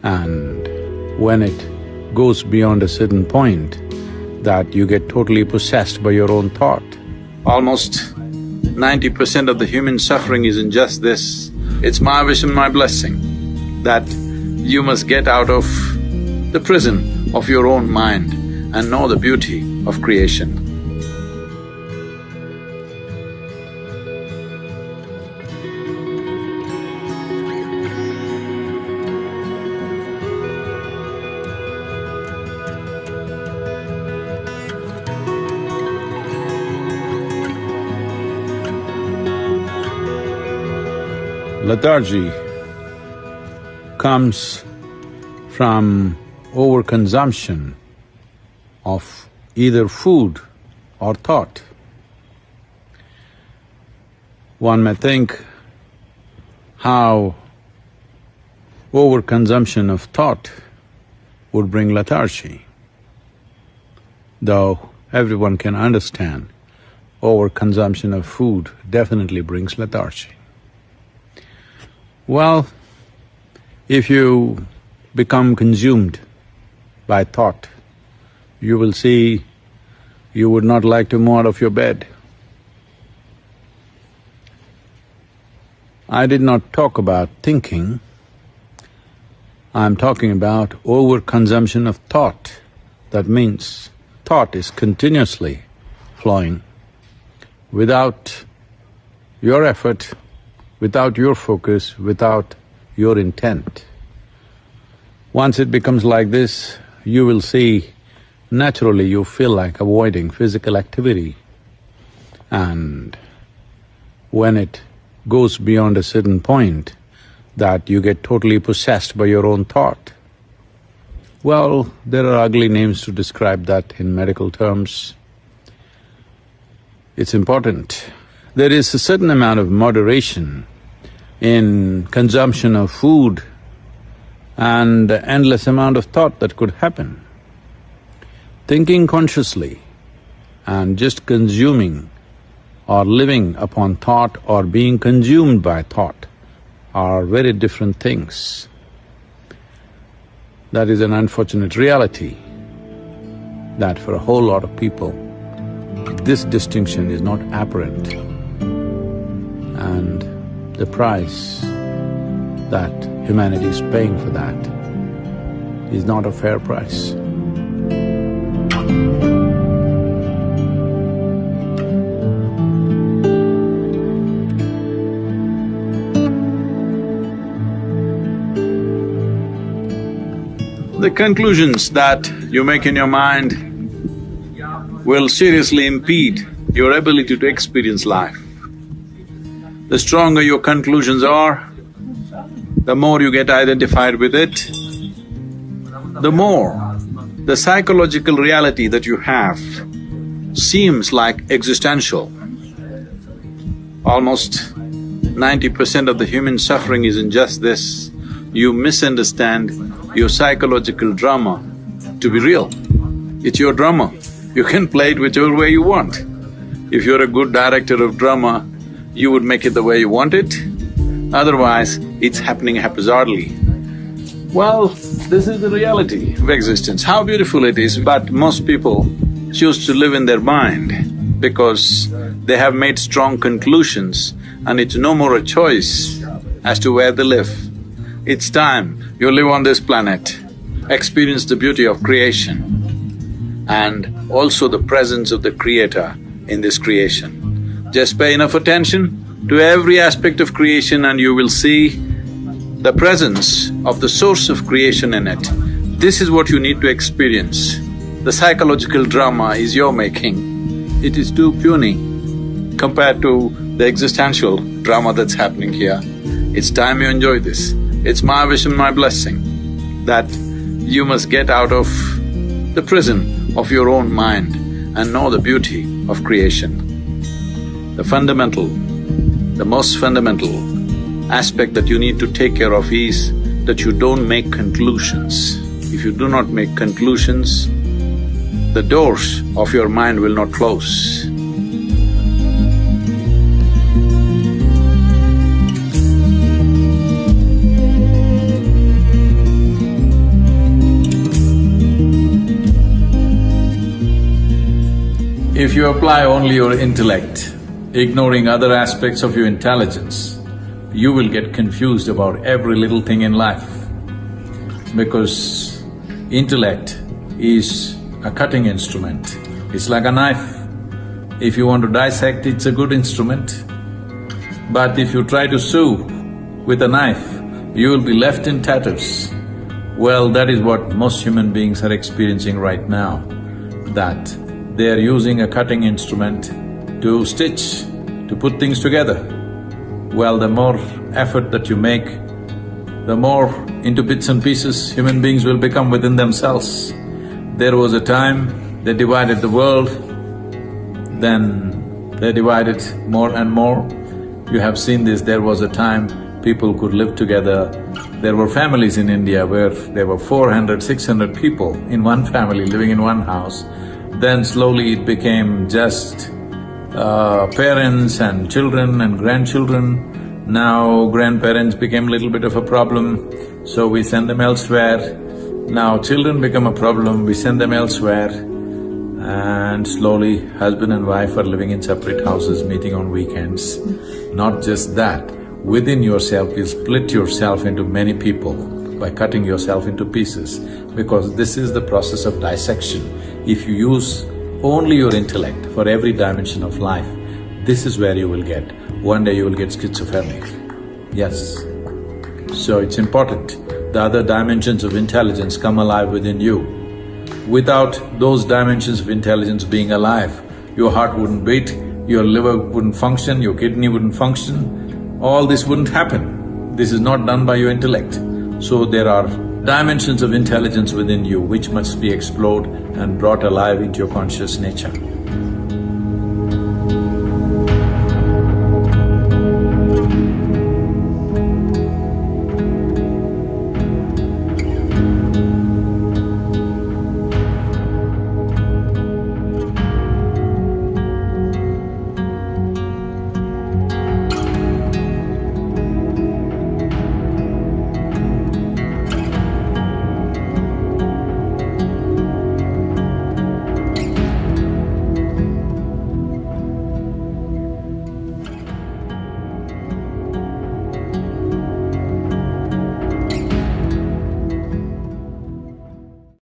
And when it goes beyond a certain point, that you get totally possessed by your own thought. Almost 90% of the human suffering is in just this. It's my wish and my blessing that you must get out of the prison of your own mind and know the beauty of creation. Lethargy comes from overconsumption of either food or thought. One may think how overconsumption of thought would bring lethargy, though everyone can understand overconsumption of food definitely brings lethargy. Well, if you become consumed by thought, you will see you would not like to move out of your bed. I did not talk about thinking, I'm talking about overconsumption of thought. That means thought is continuously flowing without your effort, without your focus, without your intent. Once it becomes like this, you will see naturally you feel like avoiding physical activity. And when it goes beyond a certain point, that you get totally possessed by your own thought. Well, there are ugly names to describe that in medical terms. It's important. There is a certain amount of moderation in consumption of food and endless amount of thought that could happen. Thinking consciously and just consuming or living upon thought or being consumed by thought are very different things. That is an unfortunate reality that for a whole lot of people, this distinction is not apparent. And the price that humanity is paying for that is not a fair price. The conclusions that you make in your mind will seriously impede your ability to experience life. The stronger your conclusions are, the more you get identified with it, the more the psychological reality that you have seems like existential. Almost 90% of the human suffering is in just this. You misunderstand your psychological drama to be real. It's your drama. You can play it whichever way you want. If you're a good director of drama, you would make it the way you want it, otherwise it's happening haphazardly. Well, this is the reality of existence. How beautiful it is, but most people choose to live in their mind because they have made strong conclusions and it's no more a choice as to where they live. It's time you live on this planet, experience the beauty of creation and also the presence of the Creator in this creation. Just pay enough attention to every aspect of creation and you will see the presence of the source of creation in it. This is what you need to experience. The psychological drama is your making. It is too puny compared to the existential drama that's happening here. It's time you enjoy this. It's my wish and my blessing that you must get out of the prison of your own mind and know the beauty of creation. The most fundamental aspect that you need to take care of is that you don't make conclusions. If you do not make conclusions, the doors of your mind will not close. If you apply only your intellect, ignoring other aspects of your intelligence, you will get confused about every little thing in life. Because intellect is a cutting instrument, it's like a knife. If you want to dissect, it's a good instrument. But if you try to sew with a knife, you will be left in tatters. Well, that is what most human beings are experiencing right now, that they are using a cutting instrument to stitch, to put things together. Well, the more effort that you make, the more into bits and pieces human beings will become within themselves. There was a time they divided the world, then they divided more and more. You have seen this, there was a time people could live together. There were families in India where there were 400, 600 people in one family living in one house. Then slowly it became just parents and children and grandchildren. Now grandparents became a little bit of a problem, so we send them elsewhere. Now children become a problem, we send them elsewhere. And slowly husband and wife are living in separate houses, meeting on weekends. Not just that, within yourself you split yourself into many people by cutting yourself into pieces, because this is the process of dissection. If you use only your intellect for every dimension of life, this is where you will get. One day you will get schizophrenic, yes. So it's important, the other dimensions of intelligence come alive within you. Without those dimensions of intelligence being alive, your heart wouldn't beat, your liver wouldn't function, your kidney wouldn't function, all this wouldn't happen. This is not done by your intellect. So there are dimensions of intelligence within you which must be explored and brought alive into your conscious nature.